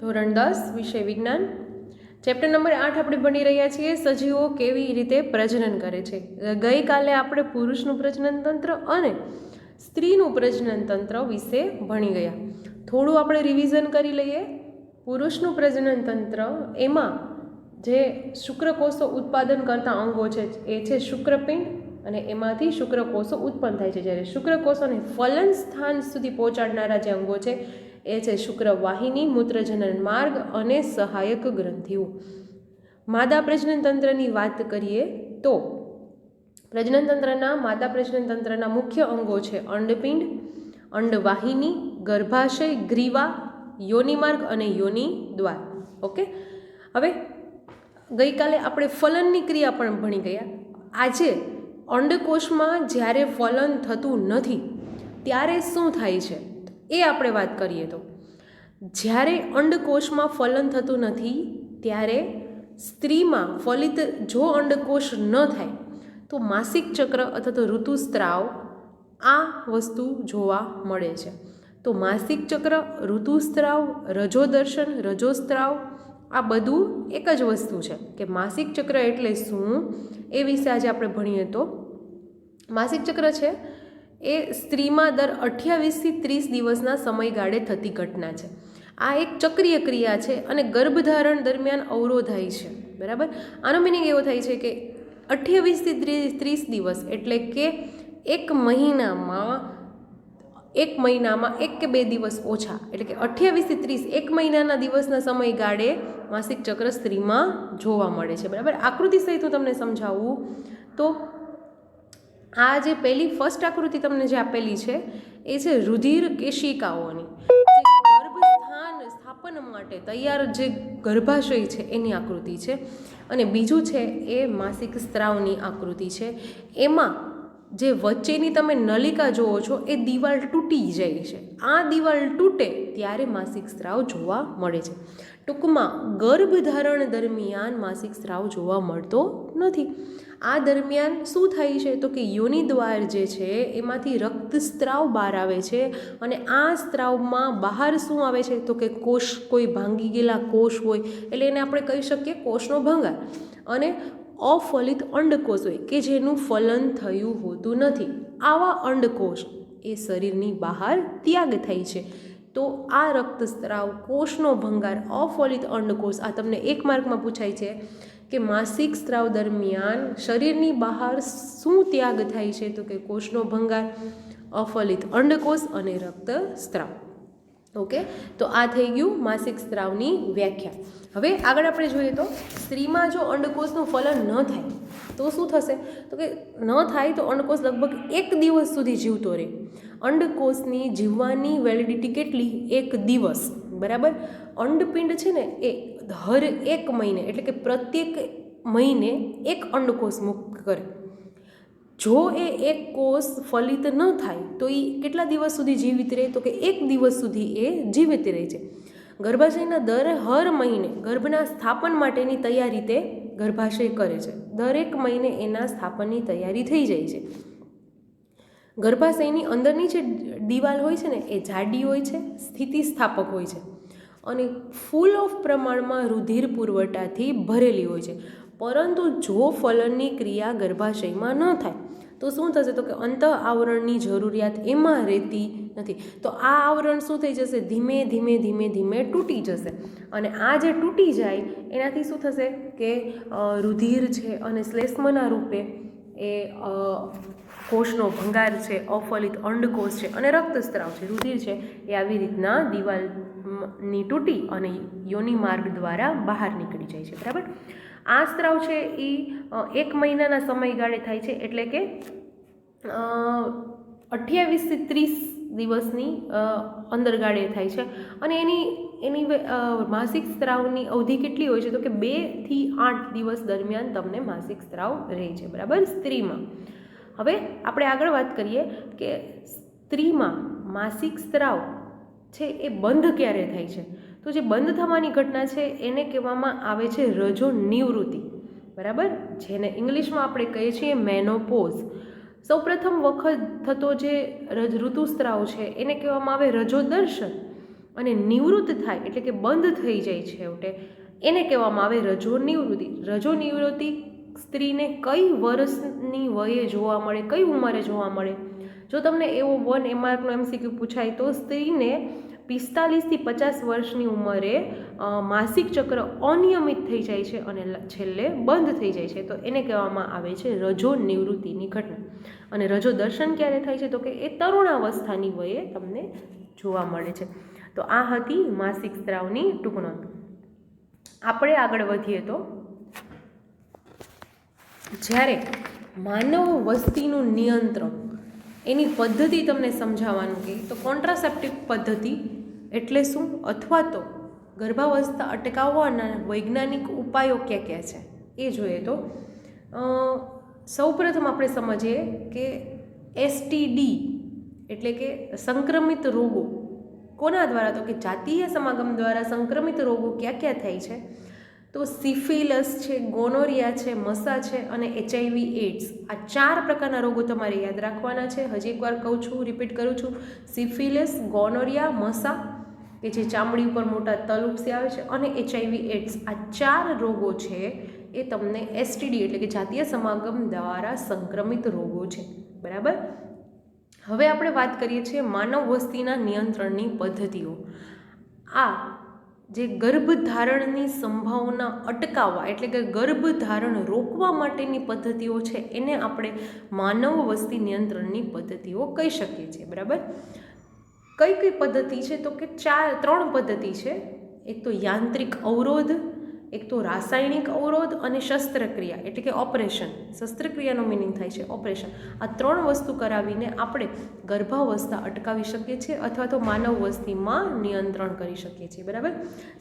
ધોરણ 10 વિષય વિજ્ઞાન ચેપ્ટર નંબર 8 આપણે ભણી રહ્યા છીએ સજીવો કેવી રીતે પ્રજનન કરે છે. ગઈકાલે આપણે પુરુષનું પ્રજનન તંત્ર અને સ્ત્રીનું પ્રજનન તંત્ર વિશે ભણી ગયા. થોડું આપણે રિવિઝન કરી લઈએ. પુરુષનું પ્રજનન તંત્ર એમાં જે શુક્રકોષો ઉત્પાદન કરતા અંગો છે એ છે શુક્રપિંડ અને એમાંથી શુક્રકોષો ઉત્પન્ન થાય છે. જ્યારે શુક્રકોષોને ફલન સ્થાન સુધી પહોંચાડનારા જે અંગો છે એ છે શુક્રવાહિની, મૂત્રજનન માર્ગ અને સહાયક ગ્રંથિઓ. માદા પ્રજનન તંત્રની વાત કરીએ તો માદા પ્રજનન તંત્રના મુખ્ય અંગો છે અંડપિંડ, અંડવાહિની, ગર્ભાશય, ગ્રીવા, યોનિમાર્ગ અને યોનિ દ્વાર. ઓકે, હવે ગઈકાલે આપણે ફલનની ક્રિયા પણ ભણી ગયા. આજે અંડકોષમાં જ્યારે ફલન થતું નથી ત્યારે શું થાય છે એ આપણે વાત કરીએ. તો જ્યારે અંડકોષમાં ફલન થતું નથી ત્યારે સ્ત્રીમાં ફલિત જો અંડકોષ ન થાય તો માસિક ચક્ર અથવા તો ઋતુસ્ત્રાવ આ વસ્તુ જોવા મળે છે. તો માસિક ચક્ર, ઋતુસ્ત્રાવ, રજોદર્શન, રજોસ્ત્રાવ આ બધું એક જ વસ્તુ છે. કે માસિક ચક્ર એટલે શું એ વિશે આજે આપણે ભણીએ. તો માસિક ચક્ર છે એ સ્ત્રીમાં દર 28થી 30 દિવસના સમયગાળે થતી ઘટના છે. આ એક ચક્રીય ક્રિયા છે અને ગર્ભધારણ દરમિયાન અવરોધાય છે. બરાબર, આનો મિનિંગ એવો થાય છે કે 28થી 30 દિવસ એટલે કે એક મહિનામાં 1 કે 2 દિવસ ઓછા, એટલે કે 28થી 30 એક મહિનાના દિવસના સમયગાળે માસિક ચક્ર સ્ત્રીમાં જોવા મળે છે. બરાબર, આકૃતિ સહિત હું તમને સમજાવું તો આ જે ફર્સ્ટ આકૃતિ તમને જે આપેલી છે એ છે રુધિર કેશિકાઓની, જે ગર્ભસ્થાન સ્થાપન માટે તૈયાર જે ગર્ભાશય છે એની આકૃતિ છે. અને બીજું છે એ માસિક સ્ત્રાવની આકૃતિ છે. એમાં જે વચ્ચેની તમે નલિકા જુઓ છો એ દિવાલ તૂટી જાય છે. આ દિવાલ તૂટે ત્યારે માસિક સ્ત્રાવ જોવા મળે છે. ટૂંકમાં ગર્ભધારણ દરમિયાન માસિક સ્ત્રાવ જોવા મળતો નથી. આ દરમિયાન શું થાય છે તો કે યોનિ દ્વાર જે છે એમાંથી રક્તસ્ત્રાવ બહાર આવે છે અને આ સ્ત્રાવમાં બહાર શું આવે છે તો કે કોષ, કોઈ ભાંગી ગયેલા કોષ હોય એટલે એને આપણે કહી શકીએ કોષનો ભંગાર, અને અફલિત અંડકોષ હોય કે જેનું ફલન થયું હોતું નથી. આવા અંડકોષ એ શરીરની બહાર ત્યાગ થાય છે. તો આ રક્તસ્ત્રાવ, કોષનો ભંગાર, અફલિત અંડકોષ આ તમને 1 માર્કમાં પૂછાય છે કે માસિક સ્ત્રાવ દરમિયાન શરીરની બહાર શું ત્યાગ થાય છે તો કે કોષનો ભંગાર, અફલિત અંડકોષ અને રક્તસ્ત્રાવ. ઓકે, તો આ થઈ ગયું માસિક સ્ત્રાવની વ્યાખ્યા. હવે આગળ આપણે જોઈએ તો સ્ત્રીમાં જો અંડકોષનું ફલન ન થાય તો શું થશે તો કે ન થાય તો અંડકોષ લગભગ 1 દિવસ સુધી જીવતો રહે. અંડકોષની જીવવાની વેલિડિટી કેટલી? 1 દિવસ. બરાબર, અંડપિંડ છે ને એ હર 1 મહિને એટલે કે પ્રત્યેક મહિને 1 અંડકોષ મુક્ત કરે. જો એ 1 કોષ ફલિત ન થાય તો એ કેટલા દિવસ સુધી જીવિત રહે તો કે 1 દિવસ સુધી એ જીવિત રહે છે. ગર્ભાશયના હર મહિને ગર્ભના સ્થાપન માટેની તૈયારી તે ગર્ભાશય કરે છે. દરેક મહિને એના સ્થાપનની તૈયારી થઈ જાય છે. ગર્ભાશયની અંદરની જે દિવાલ હોય છે ને એ જાડી હોય છે, સ્થિતિસ્થાપક હોય છે અને ફૂલ ઓફ પ્રમાણમાં રુધિર પુરવઠાથી ભરેલી હોય છે. પરંતુ જો ફલનની ક્રિયા ગર્ભાશયમાં ન થાય તો શું થશે તો કે અંત આવરણની જરૂરિયાત એમાં રહેતી નથી. તો આ આવરણ શું થઈ જશે? ધીમે ધીમે તૂટી જશે. અને આ જે તૂટી જાય એનાથી શું થશે કે રુધિર છે અને શ્લેષ્મના રૂપે એ કોષનો ભંગાર છે, અફલિત અંડકોષ છે અને રક્તસ્ત્રાવ છે, રુધિર છે એ આવી રીતના દિવાલની તૂટી અને યોનિ માર્ગ દ્વારા બહાર નીકળી જાય છે. બરાબર, આ સ્ત્રાવ છે એ 1 મહિનાના સમયગાળે થાય છે, એટલે કે 28થી 30 દિવસની અંદરગાળે થાય છે. અને એની માસિક સ્ત્રાવની અવધિ કેટલી હોય છે તો કે 2 થી 8 દિવસ દરમિયાન તમને માસિક સ્ત્રાવ રહે છે. બરાબર, સ્ત્રીમાં. હવે આપણે આગળ વાત કરીએ કે સ્ત્રીમાં માસિક સ્ત્રાવ છે એ બંધ ક્યારે થાય છે. તો જે બંધ થવાની ઘટના છે એને કહેવામાં આવે છે રજો નિવૃત્તિ. બરાબર, જેને ઇંગ્લિશમાં આપણે કહીએ છીએ મેનોપોઝ. સૌપ્રથમ વખત થતો જે ઋતુસ્ત્રાવ છે એને કહેવામાં આવે રજોદર્શન અને નિવૃત્ત થાય એટલે કે બંધ થઈ જાય છેવટે એને કહેવામાં આવે રજો નિવૃત્તિ. રજો નિવૃત્તિ સ્ત્રીને કઈ વર્ષની વયે જોવા મળે, કઈ ઉંમરે જોવા મળે? જો તમને એવો 1 માર્કનો MCQ પૂછાય તો સ્ત્રીને 45 થી 50 વર્ષની ઉંમરે માસિક ચક્ર અનિયમિત થઈ જાય છે અને છેલ્લે બંધ થઈ જાય છે, તો એને કહેવામાં આવે છે રજો નિવૃત્તિની ઘટના. અને રજો દર્શન ક્યારે થાય છે? તો કે એ તરુણાવસ્થાની વયે તમને જોવા મળે છે. તો આ હતી માસિક સ્ત્રાવની ટૂંક નોંધ. આપણે આગળ વધીએ તો જ્યારે માનવ વસ્તીનું નિયંત્રણ એની પદ્ધતિ તમને સમજાવવાનું કે તો કોન્ટ્રાસેપ્ટિવ પદ્ધતિ એટલે શું, અથવા તો ગર્ભાવસ્થા અટકાવવાના વૈજ્ઞાનિક ઉપાયો ક્યાં ક્યાં છે એ જોઈએ. તો સૌપ્રથમ આપણે સમજીએ કે STD એટલે કે સંક્રમિત રોગો કોના દ્વારા? તો કે જાતીય સમાગમ દ્વારા સંક્રમિત રોગો ક્યાં ક્યાં થાય છે? તો સિફિલિસ છે, ગોનોરિયા છે, મસા છે અને HIV AIDS. આ 4 પ્રકારના રોગો તમારે યાદ રાખવાના છે. હજી એકવાર કહું છું, રિપીટ કરું છું. સિફિલિસ, ગોનોરિયા, મસા કે જે ચામડી ઉપર મોટા તલ ઉપસી આવે છે, અને HIV AIDS. આ 4 રોગો છે એ તમને STD એટલે કે જાતીય સમાગમ દ્વારા સંક્રમિત રોગો છે. બરાબર. હવે આપણે વાત કરીએ છીએ માનવ વસ્તીના નિયંત્રણની પદ્ધતિઓ. આ જે ગર્ભધારણની સંભાવના અટકાવવા એટલે કે ગર્ભધારણ રોકવા માટેની પદ્ધતિઓ છે એને આપણે માનવ વસ્તી નિયંત્રણની પદ્ધતિઓ કહી શકીએ છીએ. બરાબર. કઈ કઈ પદ્ધતિ છે? તો કે 3 પદ્ધતિ છે. એક તો યાંત્રિક અવરોધ, એક તો રાસાયણિક અવરોધ અને શસ્ત્રક્રિયા એટલે કે ઓપરેશન. શસ્ત્રક્રિયાનો મિનિંગ થાય છે ઓપરેશન. આ 3 વસ્તુ કરાવીને આપણે ગર્ભાવસ્થા અટકાવી શકીએ છીએ અથવા તો માનવ વસ્તીમાં નિયંત્રણ કરી શકીએ છીએ. બરાબર.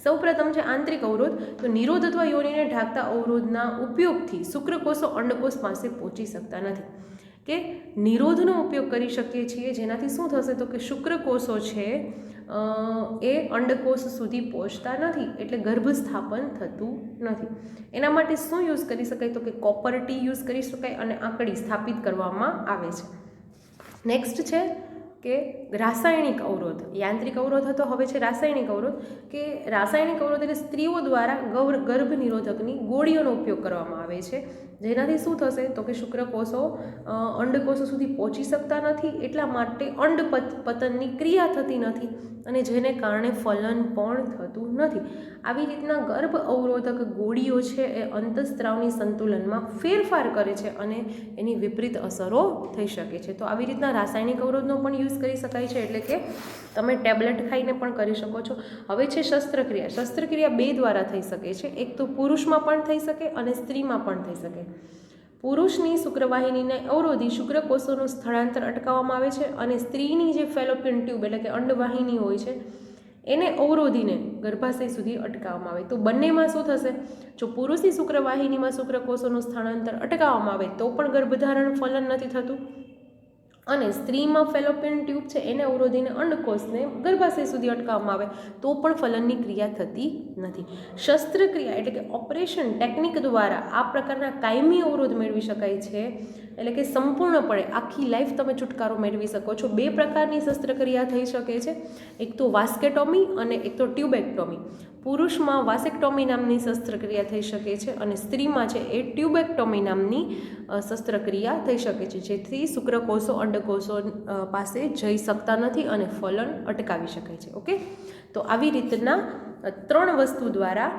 સૌપ્રથમ છે આંતરિક અવરોધ. તો નિરોધ અથવા યોનિને ઢાંકતા અવરોધના ઉપયોગથી શુક્રકોષો અંડકોષ પાસે પહોંચી શકતા નથી. કે નિરોધનો ઉપયોગ કરી શકીએ છીએ, જેનાથી શું થશે? તો કે શુક્રકોષો છે એ અંડકોષ સુધી પહોંચતા નથી, એટલે ગર્ભસ્થાપન થતું નથી. એના માટે શું યુઝ કરી શકાય? તો કે કોપર ટી યુઝ કરી શકાય અને આંકડી સ્થાપિત કરવામાં આવે છે. નેક્સ્ટ છે કે રાસાયણિક અવરોધ. યાંત્રિક અવરોધ હતો, હવે છે રાસાયણિક અવરોધ. કે રાસાયણિક અવરોધ એટલે સ્ત્રીઓ દ્વારા ગર્ભ નિરોધકની ગોળીઓનો ઉપયોગ કરવામાં આવે છે, જેનાથી શું થશે? તો કે શુક્રકોષો અંડકોષો સુધી પહોંચી શકતા નથી, એટલા માટે અંડ પતનની ક્રિયા થતી નથી અને જેને કારણે ફલન પણ થતું નથી. આવી રીતના ગર્ભ અવરોધક ગોળીઓ છે એ અંતઃસ્ત્રાવની સંતુલનમાં ફેરફાર કરે છે અને એની વિપરીત અસરો થઈ શકે છે. તો આવી રીતના રાસાયણિક અવરોધનો પણ યુઝ કરી શકાય છે, એટલે કે તમે ટેબ્લેટ ખાઈને પણ કરી શકો છો. હવે છે શસ્ત્રક્રિયા. શસ્ત્રક્રિયા 2 દ્વારા થઈ શકે છે. એક તો પુરુષમાં પણ થઈ શકે અને સ્ત્રીમાં પણ થઈ શકે. પુરુષની શુક્રવાહિનીને અવરોધી શુક્રકોષોનું સ્થળાંતર અટકાવવામાં આવે છે અને સ્ત્રીની જે ફેલોપિયન ટ્યુબ એટલે કે અંડવાહિની હોય છે એને અવરોધીને ગર્ભાશય સુધી અટકાવવામાં આવે. તો બંનેમાં શું થશે? જો પુરુષની શુક્રવાહિનીમાં શુક્રકોષોનું સ્થળાંતર અટકાવવામાં આવે તો પણ ગર્ભધારણ ફલન નથી થતું, અને સ્ત્રીમાં ફેલોપિયન ટ્યુબ છે એને અવરોધીને અંડકોષને ગર્ભાશય સુધી અટકાવવામાં આવે તો પણ ફલનની ક્રિયા થતી નથી. શસ્ત્રક્રિયા એટલે કે ઓપરેશન ટેકનિક દ્વારા આ પ્રકારના કાયમી અવરોધ મેળવી શકાય છે, એટલે કે સંપૂર્ણપણે આખી લાઈફ તમે છુટકારો મેળવી શકો છો. 2 પ્રકારની શસ્ત્રક્રિયા થઈ શકે છે, એક તો વાસ્કેટોમી અને એક તો ટ્યુબેક્ટોમી. પુરુષમાં વાસેક્ટોમી નામની શસ્ત્રક્રિયા થઈ શકે છે અને સ્ત્રીમાં છે એ ટ્યુબેક્ટોમી નામની શસ્ત્રક્રિયા થઈ શકે છે, જેથી શુક્રકોષો અંડકોષો પાસે જઈ શકતા નથી અને ફલન અટકાવી શકાય છે. ઓકે, તો આવી રીતના 3 વસ્તુ દ્વારા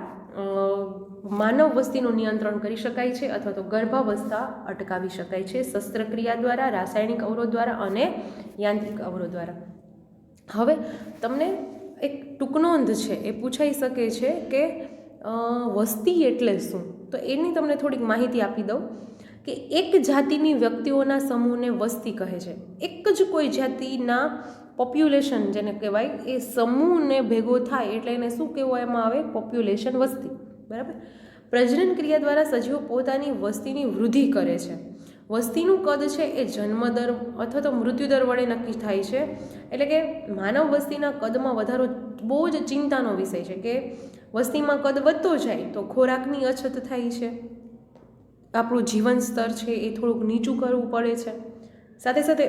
માનવ વસ્તીનું નિયંત્રણ કરી શકાય છે અથવા તો ગર્ભાવસ્થા અટકાવી શકાય છે, શસ્ત્રક્રિયા દ્વારા, રાસાયણિક અવરોધ દ્વારા અને યાંત્રિક અવરોધ દ્વારા. હવે તમને એક ટૂંકનોંધ છે એ પૂછાઈ શકે છે કે વસ્તી એટલે શું? તો એની તમને થોડીક માહિતી આપી દઉં કે એક જાતિની વ્યક્તિઓના સમૂહને વસ્તી કહે છે. એક જ કોઈ જાતિના પોપ્યુલેશન જેને કહેવાય એ સમૂહને ભેગો થાય એટલે એને શું કહેવામાં આવે? પોપ્યુલેશન, વસ્તી. બરાબર. પ્રજનન ક્રિયા દ્વારા સજીવો પોતાની વસ્તીની વૃદ્ધિ કરે છે. વસ્તીનું કદ છે એ જન્મદર અથવા તો મૃત્યુદર વડે નક્કી થાય છે, એટલે કે માનવ વસ્તીના કદમાં વધારો બહુ જ ચિંતાનો વિષય છે કે વસ્તીમાં કદ વધતો જાય તો ખોરાકની અછત થાય છે, આપણું જીવન સ્તર છે એ થોડુંક નીચું કરવું પડે છે. સાથે સાથે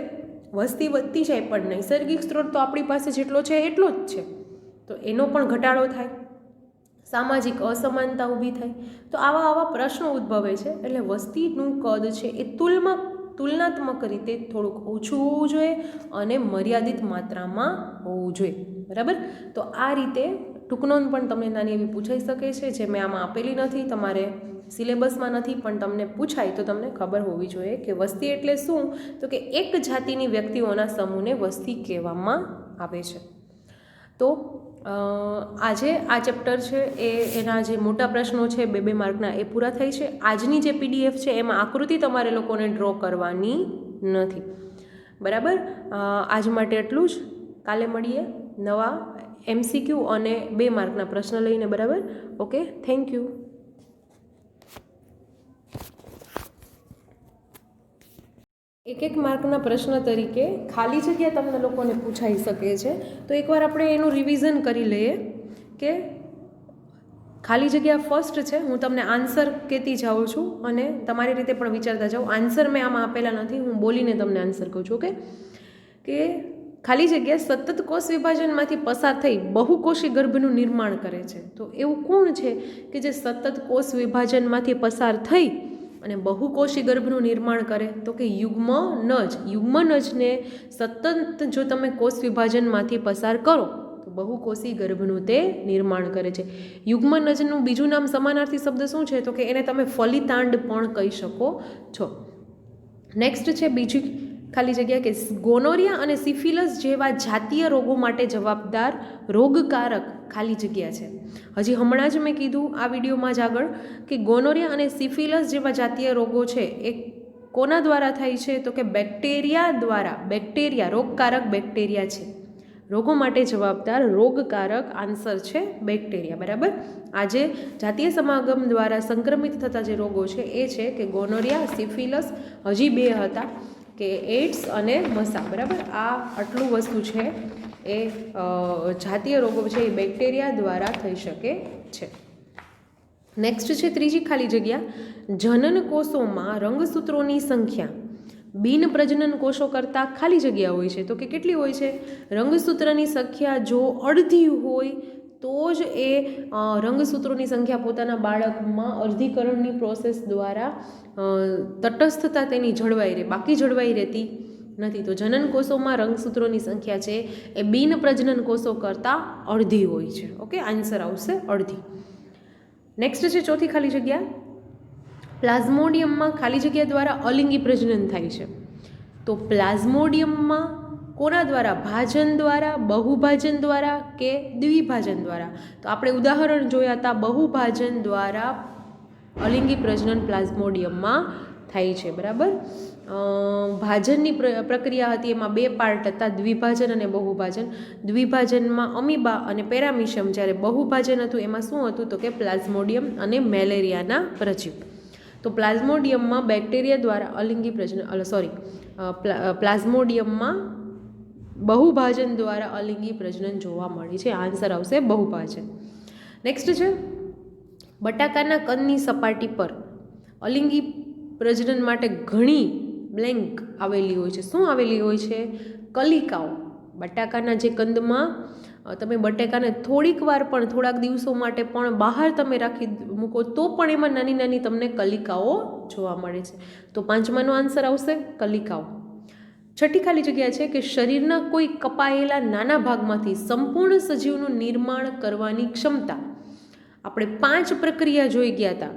વસ્તી વધતી જાય પણ નૈસર્ગિક સ્ત્રોત તો આપણી પાસે જેટલો છે એટલો જ છે, તો એનો પણ ઘટાડો થાય, સામાજિક અસમાનતા ઊભી થાય. તો આવા પ્રશ્નો ઉદ્ભવે છે. એટલે વસ્તીનું કદ છે એ તુલનાત્મક રીતે થોડુંક ઓછું હોવું જોઈએ અને મર્યાદિત માત્રામાં હોવું જોઈએ. બરાબર. તો આ રીતે ટૂંકનોંધ પણ તમને નાની એવી પૂછાઈ શકે છે, જે મેં આમાં આપેલી નથી, તમારે સિલેબસમાં નથી, પણ તમને પૂછાય તો તમને ખબર હોવી જોઈએ કે વસ્તી એટલે શું. તો કે એક જાતિની વ્યક્તિઓના સમૂહને વસ્તી કહેવામાં આવે છે. તો આજે આ ચેપ્ટર છે એના જે મોટા પ્રશ્નો છે 2-2 માર્કના એ પૂરા થાય છે. આજની જે PDF છે એમાં આકૃતિ તમારે લોકોને ડ્રો કરવાની નથી. બરાબર. આજ માટે એટલું જ. કાલે મળીએ નવા MCQ અને 2 માર્કના પ્રશ્ન લઈને. બરાબર. Okay, thank you. એક માર્કના પ્રશ્ન તરીકે ખાલી જગ્યા તમને લોકોને પૂછાઈ શકે છે. તો એકવાર આપણે એનું રિવિઝન કરી લઈએ કે ખાલી જગ્યા ફર્સ્ટ છે. હું તમને આન્સર કહેતી જાઉં છું અને તમારી રીતે પણ વિચારતા જાઓ. આન્સર મેં આમાં આપેલા નથી, હું બોલીને તમને આન્સર કહું છું. ઓકે. કે ખાલી જગ્યા સતત કોષ વિભાજનમાંથી પસાર થઈ બહુકોષી ગર્ભનું નિર્માણ કરે છે. તો એવું કોણ છે કે જે સતત કોષ વિભાજનમાંથી પસાર થઈ અને બહુકોષી ગર્ભનું નિર્માણ કરે? તો કે યુગ્મનજ. યુગ્મનજને સતત જો તમે કોષ વિભાજનમાંથી પસાર કરો તો બહુકોષી ગર્ભનું તે નિર્માણ કરે છે. યુગ્મનજનું બીજું નામ સમાનાર્થી શબ્દ શું છે? તો કે એને તમે ફલિતાંડ પણ કહી શકો છો. નેક્સ્ટ છે બીજી ખાલી જગ્યા કે ગોનોરિયા અને સિફિલસ જેવા જાતીય રોગો માટે જવાબદાર રોગકારક ખાલી જગ્યા છે. હજી હમણાં જ મેં કીધું આ વિડીયોમાં જ આગળ કે ગોનોરિયા અને સિફિલસ જેવા જાતીય રોગો છે એ કોના દ્વારા થાય છે? તો કે બેક્ટેરિયા દ્વારા. બેક્ટેરિયા, રોગકારક બેક્ટેરિયા છે. રોગો માટે જવાબદાર રોગકારક આન્સર છે બેક્ટેરિયા. બરાબર. આજે જાતીય સમાગમ દ્વારા સંક્રમિત થતા જે રોગો છે એ છે કે ગોનોરિયા, સિફિલસ, હજી 2 હતા કે એઇડ્સ અને મસા. બરાબર. આ આટલું વસ્તુ છે એ જાતીય રોગો છે એ બેક્ટેરિયા દ્વારા થઈ શકે છે. નેક્સ્ટ છે ત્રીજી ખાલી જગ્યા, જનન કોષોમાં રંગસૂત્રોની સંખ્યા બિન પ્રજનન કોષો કરતાં ખાલી જગ્યા હોય છે. તો કે કેટલી હોય છે? રંગસૂત્રની સંખ્યા જો અડધી હોય તો જ એ રંગસૂત્રોની સંખ્યા પોતાના બાળકમાં અર્ધીકરણની પ્રોસેસ દ્વારા તટસ્થતા તેની જળવાઈ રહે, બાકી જળવાઈ રહેતી નથી. તો જનન કોષોમાં રંગસૂત્રોની સંખ્યા છે એ બિન પ્રજનન કોષો કરતાં અડધી હોય છે. ઓકે, આન્સર આવશે અડધી. નેક્સ્ટ છે ચોથી ખાલી જગ્યા, પ્લાઝ્મોડિયમમાં ખાલી જગ્યા દ્વારા અલિંગી પ્રજનન થાય છે. તો પ્લાઝ્મોડિયમમાં કોના દ્વારા? ભાજન દ્વારા, બહુભાજન દ્વારા કે દ્વિભાજન દ્વારા? તો આપણે ઉદાહરણ જોયા હતા, બહુભાજન દ્વારા અલિંગી પ્રજનન પ્લાઝ્મોડિયમમાં થાય છે. બરાબર. ભાજનની પ્રક્રિયા હતી એમાં 2 પાર્ટ હતા, દ્વિભાજન અને બહુભાજન. દ્વિભાજનમાં અમીબા અને પેરામિશમ, જ્યારે બહુભાજન હતું એમાં શું હતું? તો કે પ્લાઝ્મોડિયમ અને મેલેરિયાના પ્રજીવ. તો પ્લાઝ્મોડિયમમાં બેક્ટેરિયા દ્વારા અલિંગી પ્રજનન પ્લાઝ્મોડિયમમાં બહુભાજન દ્વારા અલિંગી પ્રજનન જોવા મળે છે. આન્સર આવશે બહુભાજન. નેક્સ્ટ છે બટાકાના કંદની સપાટી પર અલિંગી પ્રજનન માટે ઘણી બ્લેન્ક આવેલી હોય છે. શું આવેલી હોય છે? કલિકાઓ. બટાકાના જે કંદમાં તમે બટાકાને થોડીક વાર પણ, થોડાક દિવસો માટે પણ બહાર તમે રાખી મૂકો તો પણ એમાં નાની નાની તમને કલિકાઓ જોવા મળે છે. તો 5માનો આન્સર આવશે કલિકાઓ. છઠ્ઠી ખાલી જગ્યા છે કે શરીરના કોઈ કપાયેલા નાના ભાગમાંથી સંપૂર્ણ સજીવનું નિર્માણ કરવાની ક્ષમતા. આપણે 5 પ્રક્રિયા જોઈ ગયા હતા,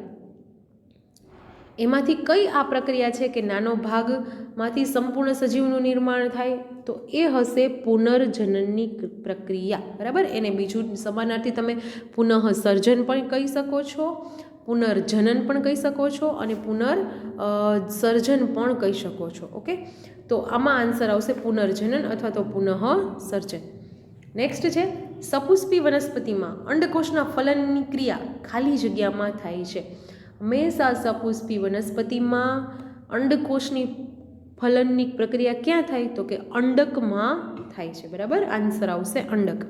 એમાંથી કઈ આ પ્રક્રિયા છે કે નાનો ભાગમાંથી સંપૂર્ણ સજીવનું નિર્માણ થાય? તો એ હશે પુનર્જનનની પ્રક્રિયા. બરાબર. એને બીજું સમાનાર્થી તમે પુનઃસર્જન પણ કહી શકો છો, પુનર્જનન પણ કહી શકો છો અને પુનર્સર્જન પણ કહી શકો છો. ઓકે. તો આમાં આન્સર આવશે પુનર્જનન અથવા તો પુનઃસર્જન. નેક્સ્ટ છે સપુષ્પી વનસ્પતિમાં અંડકોષના ફલનની ક્રિયા ખાલી જગ્યામાં થાય છે. હંમેશા સપુષ્પી વનસ્પતિમાં અંડકોષની ફલનની પ્રક્રિયા ક્યાં થાય? તો કે અંડકમાં થાય છે. બરાબર. આન્સર આવશે અંડક.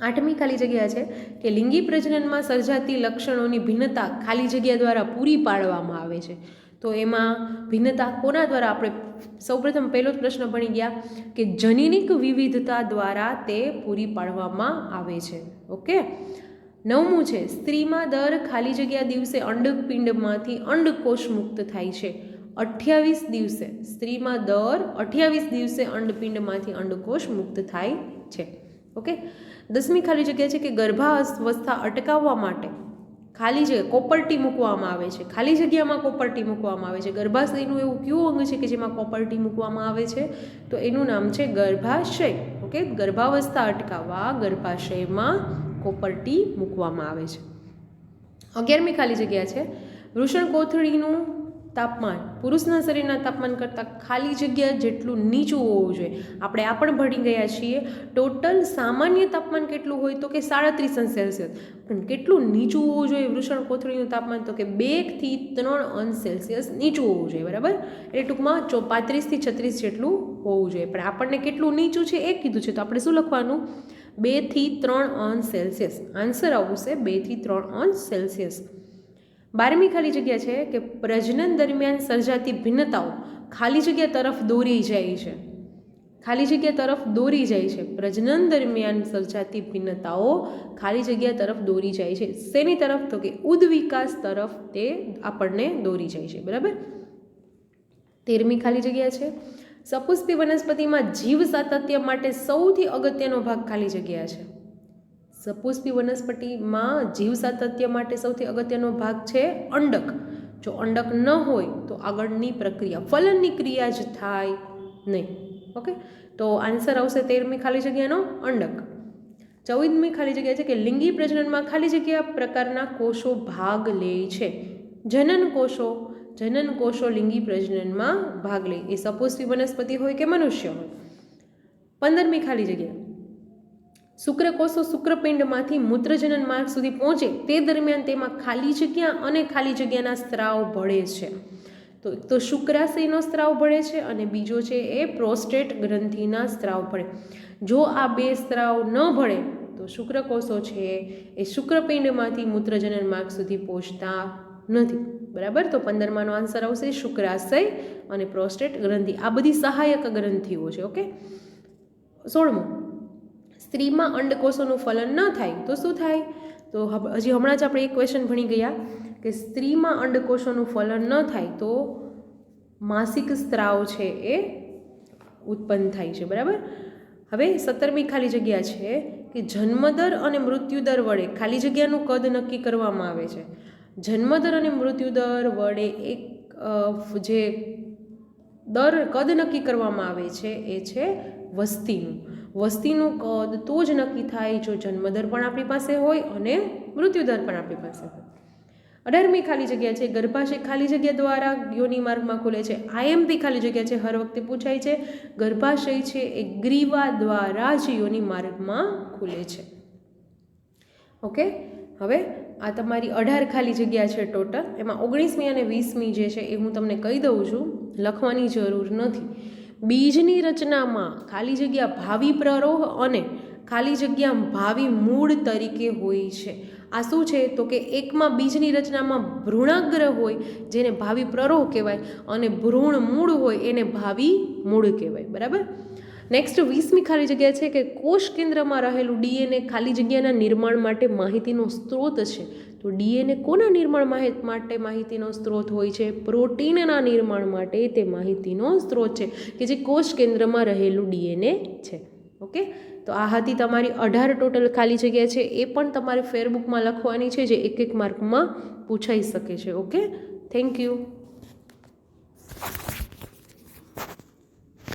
8મી ખાલી જગ્યા છે કે લિંગી પ્રજનનમાં સર્જાતી લક્ષણોની ભિન્નતા ખાલી જગ્યા દ્વારા પૂરી પાડવામાં આવે છે. તો એમાં ભિન્નતા કોના દ્વારા આપણે સૌપ્રથમ પહેલો જ પ્રશ્ન ભણી ગયા કે જનીનિક વિવિધતા દ્વારા તે પૂરી પાડવામાં આવે છે. ઓકે. 9મું છે સ્ત્રીમાં દર ખાલી જગ્યા દિવસે અંડપિંડમાંથી અંડકોષ મુક્ત થાય છે. 28 દિવસે સ્ત્રીમાં દર 28 દિવસે અંડપિંડમાંથી અંડકોષ મુક્ત થાય છે. ઓકે. 10મી ખાલી જગ્યા છે કે ગર્ભાવસ્થા અટકાવવા માટે ખાલી જગ્યા કોપરટી મૂકવામાં આવે છે. ખાલી જગ્યામાં કોપરટી મૂકવામાં આવે છે. ગર્ભાશયનું એવું કયું અંગ છે કે જેમાં કોપરટી મૂકવામાં આવે છે? તો એનું નામ છે ગર્ભાશય. ઓકે. ગર્ભાવસ્થા અટકાવવા ગર્ભાશયમાં કોપરટી મૂકવામાં આવે છે. 11મી ખાલી જગ્યા છે વૃષણ કોથળીનું તાપમાન પુરુષના શરીરના તાપમાન કરતાં ખાલી જગ્યા જેટલું નીચું હોવું જોઈએ. આપણે આ પણ ભણી ગયા છીએ. ટોટલ સામાન્ય તાપમાન કેટલું હોય તો કે 37 સેલ્સિયસ, પણ કેટલું નીચું હોવું જોઈએ વૃષણ કોથળીનું તાપમાન? તો કે 2 થી 3 અંશ સેલ્સિયસ નીચું હોવું જોઈએ. બરાબર. એટલે ટૂંકમાં 35 થી 36 જેટલું હોવું જોઈએ. પણ આપણને કેટલું નીચું છે એ કીધું છે, તો આપણે શું લખવાનું? 2 થી 3 અંશ સેલ્સિયસ. આન્સર આવશે 2 થી 3 અંશ સેલ્સિયસ. 12મી ખાલી જગ્યા છે કે પ્રજનન દરમિયાન સર્જાતી ભિન્નતાઓ ખાલી જગ્યા તરફ દોરી જાય છે. ખાલી જગ્યા તરફ દોરી જાય છે. પ્રજનન દરમિયાન સર્જાતી ભિન્નતાઓ ખાલી જગ્યા તરફ દોરી જાય છે. શેની તરફ? તો કે ઉદ્વિકાસ તરફ તે આપણને દોરી જાય છે. બરાબર. 13મી ખાલી જગ્યા છે સપુષ્પી વનસ્પતિમાં જીવ સાતત્ય માટે સૌથી અગત્યનો ભાગ ખાલી જગ્યા છે. સપુષ્પી વનસ્પતિમાં જીવ સાતત્ય માટે સૌથી અગત્યનો ભાગ છે અંડક. જો અંડક ન હોય તો આગળની પ્રક્રિયા ફલનની ક્રિયા જ થાય નહીં. ઓકે. તો આન્સર આવશે 13મી ખાલી જગ્યાનો અંડક. 14મી ખાલી જગ્યા છે કે લિંગી પ્રજનનમાં ખાલી જગ્યા પ્રકારના કોષો ભાગ લે છે. જનન કોષો લિંગી પ્રજનનમાં ભાગ લે. એ સપુષ્પી વનસ્પતિ હોય કે મનુષ્ય હોય. 15મી ખાલી જગ્યા શુક્રકોષો શુક્રપિંડમાંથી મૂત્રજનન માર્ગ સુધી પહોંચે તે દરમિયાન તેમાં ખાલી જગ્યા અને ખાલી જગ્યાના સ્ત્રાવ ભળે છે. તો શુક્રાશયનો સ્ત્રાવ ભળે છે અને બીજો છે એ પ્રોસ્ટેટ ગ્રંથિના સ્ત્રાવ ભળે. જો આ બે સ્ત્રાવ ન ભળે તો શુક્રકોષો છે એ શુક્રપિંડમાંથી મૂત્રજનન માર્ગ સુધી પહોંચતા નથી. બરાબર. તો 15માનો આન્સર આવશે શુક્રાશય અને પ્રોસ્ટેટ ગ્રંથિ. આ બધી સહાયક ગ્રંથિઓ છે. ઓકે. 16મું સ્ત્રીમાં અંડકોષોનું ફલન ન થાય તો શું થાય? તો હજી હમણાં જ આપણે એક ક્વેશ્ચન ભણી ગયા કે સ્ત્રીમાં અંડકોષોનું ફલન ન થાય તો માસિક સ્ત્રાવ છે એ ઉત્પન્ન થાય છે. બરાબર. હવે 17મી ખાલી જગ્યા છે કે જન્મદર અને મૃત્યુદર વડે ખાલી જગ્યાનું કદ નક્કી કરવામાં આવે છે. જન્મદર અને મૃત્યુદર વડે એક જે કદ નક્કી કરવામાં આવે છે એ છે વસ્તીનું કદ તો જ નક્કી થાય જો જન્મદર પણ આપણી પાસે હોય અને મૃત્યુદર પણ આપણી પાસે હોય. 18મી ખાલી જગ્યા છે ગર્ભાશય ખાલી જગ્યા દ્વારા યોની માર્ગમાં ખુલે છે. આઈએમપી ખાલી જગ્યા છે હર વખતે પૂછાય છે. ગર્ભાશય છે એ ગ્રીવા દ્વારા જ યોની માર્ગમાં ખુલે છે. ઓકે. હવે આ તમારી 18 ખાલી જગ્યા છે ટોટલ. એમાં 19મી અને 20મી જે છે એ હું તમને કહી દઉં છું, લખવાની જરૂર નથી. બીજની રચનામાં ખાલી જગ્યા ભાવિ પ્રરોહ અને ખાલી જગ્યા ભાવિ મૂળ તરીકે હોય છે. આ શું છે? તો કે એકમાં બીજની રચનામાં ભ્રૂણાગ્ર હોય જેને ભાવિ પ્રરોહ કહેવાય અને ભ્રૂણ મૂળ હોય એને ભાવિ મૂળ કહેવાય. બરાબર. નેક્સ્ટ 20મી ખાલી જગ્યા છે કે કોષ કેન્દ્રમાં રહેલું ડીએનએ ખાલી જગ્યાના નિર્માણ માટે માહિતીનો સ્ત્રોત છે. તો ડીએનએ કોના નિર્માણ માટે માહિતીનો સ્ત્રોત હોય છે? પ્રોટીનના નિર્માણ માટે તે માહિતીનો સ્ત્રોત છે કે જે કોષ કેન્દ્રમાં રહેલું ડીએનએ છે. ઓકે. તો આ હતી તમારી 18 ટોટલ ખાલી જગ્યા છે. એ પણ તમારે ફેરબુકમાં લખવાની છે જે એક માર્કમાં પૂછાઈ શકે છે. ઓકે. Thank you.